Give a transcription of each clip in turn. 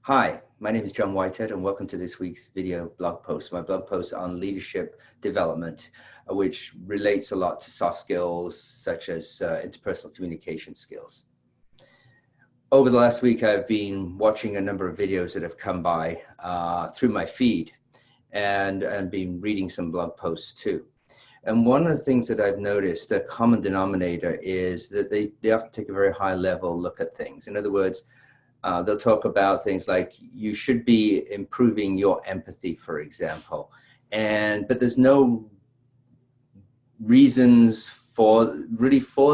Hi, my name is John Whitehead and welcome to this week's video blog post. My blog post on leadership development, which relates a lot to soft skills such as interpersonal communication skills. Over the last week, I've been watching a number of videos that have come by through my feed and been reading some blog posts too. And one of the things that I've noticed, the common denominator, is that they often take a very high level look at things. In other words, they'll talk about things like you should be improving your empathy, for example, but there's no reasons for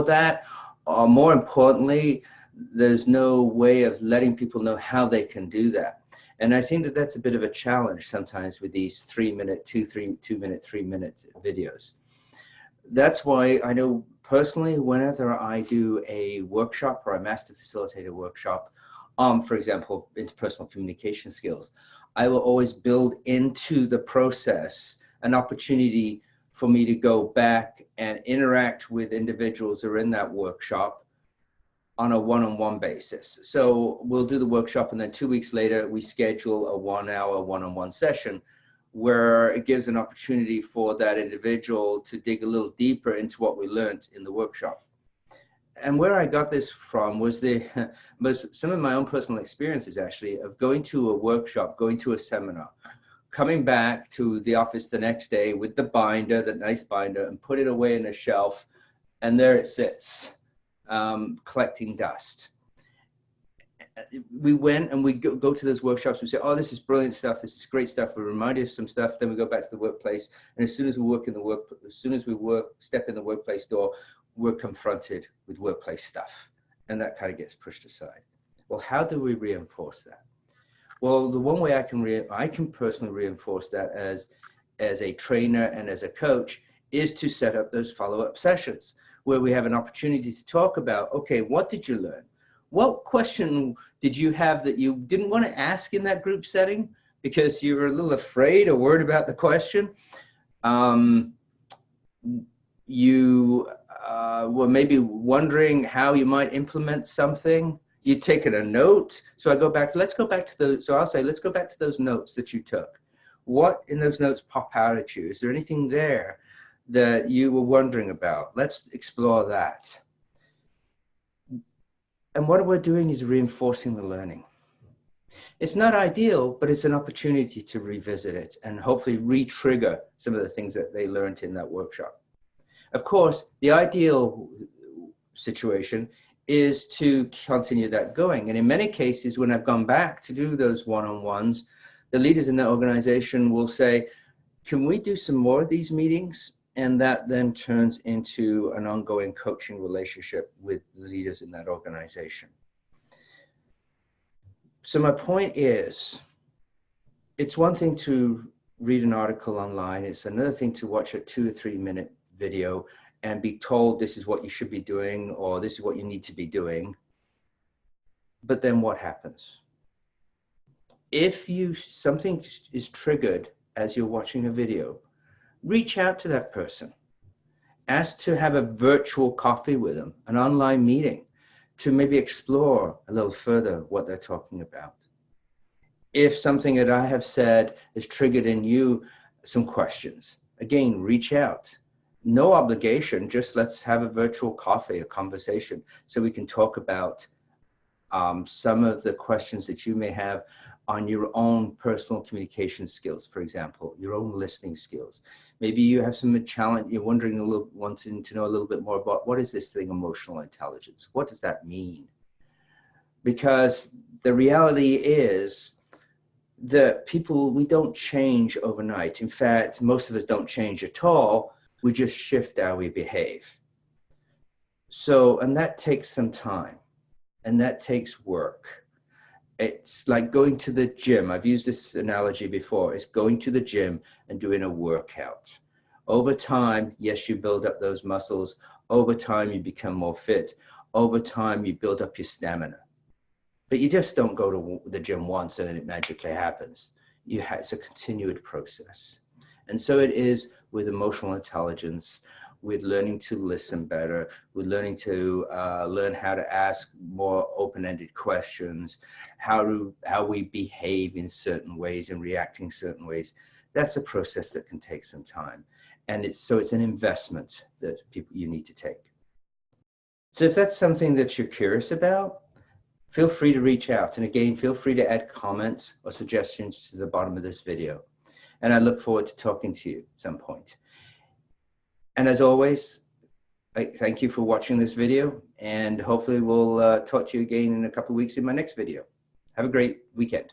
that, or more importantly, there's no way of letting people know how they can do that. And I think that that's a bit of a challenge sometimes with these 3-minute, 3-minute videos. That's why I know personally, whenever I do a workshop or a master facilitator workshop, for example, interpersonal communication skills, I will always build into the process an opportunity for me to go back and interact with individuals who are in that workshop on a one-on-one basis. So we'll do the workshop and then 2 weeks later, we schedule a 1-hour one-on-one session where it gives an opportunity for that individual to dig a little deeper into what we learned in the workshop. And where I got this from was some of my own personal experiences, actually, of going to a workshop, going to a seminar, coming back to the office the next day with the binder, the nice binder, and put it away in a shelf, and there it sits, collecting dust. We went and we go to those workshops, we say, oh, this is brilliant stuff, this is great stuff, we're reminded of some stuff, then we go back to the workplace, and as soon as we step in the workplace door, we're confronted with workplace stuff, and that kind of gets pushed aside. Well, how do we reinforce that? Well, the one way I can personally reinforce that as a trainer and as a coach is to set up those follow-up sessions where we have an opportunity to talk about, okay, what did you learn? What question did you have that you didn't want to ask in that group setting because you were a little afraid or worried about the question? You were maybe wondering how you might implement something. You'd taken a note. So I go back, let's go back to those. So I'll say, let's go back to those notes that you took. What in those notes pop out at you? Is there anything there that you were wondering about? Let's explore that. And what we're doing is reinforcing the learning. It's not ideal, but it's an opportunity to revisit it and hopefully re-trigger some of the things that they learned in that workshop. Of course, the ideal situation is to continue that going. And in many cases, when I've gone back to do those one-on-ones, the leaders in the organization will say, can we do some more of these meetings? And that then turns into an ongoing coaching relationship with the leaders in that organization. So my point is, it's one thing to read an article online. It's another thing to watch a 2 or 3 minute video and be told this is what you should be doing or this is what you need to be doing. But then what happens? If something is triggered as you're watching a video, reach out to that person. Ask to have a virtual coffee with them, an online meeting, to maybe explore a little further what they're talking about. If something that I have said has triggered in you some questions, again, reach out. No obligation, just let's have a virtual coffee, a conversation, so we can talk about some of the questions that you may have on your own personal communication skills, for example, your own listening skills. Maybe you have some challenge, you're wanting to know a little bit more about what is this thing, emotional intelligence? What does that mean? Because the reality is that we don't change overnight. In fact, most of us don't change at all. We just shift how we behave. So, and that takes some time, and that takes work. It's like going to the gym. I've used this analogy before. It's going to the gym and doing a workout. Over time, yes, you build up those muscles. Over time, you become more fit. Over time, you build up your stamina. But you just don't go to the gym once and it magically happens. It's a continued process. And so it is with emotional intelligence, with learning to listen better, with learning to learn how to ask more open-ended questions, how we behave in certain ways and reacting certain ways. That's a process that can take some time. And it's an investment that you need to take. So if that's something that you're curious about, feel free to reach out. And again, feel free to add comments or suggestions to the bottom of this video. And I look forward to talking to you at some point. And as always, I thank you for watching this video, and hopefully we'll talk to you again in a couple of weeks in my next video. Have a great weekend.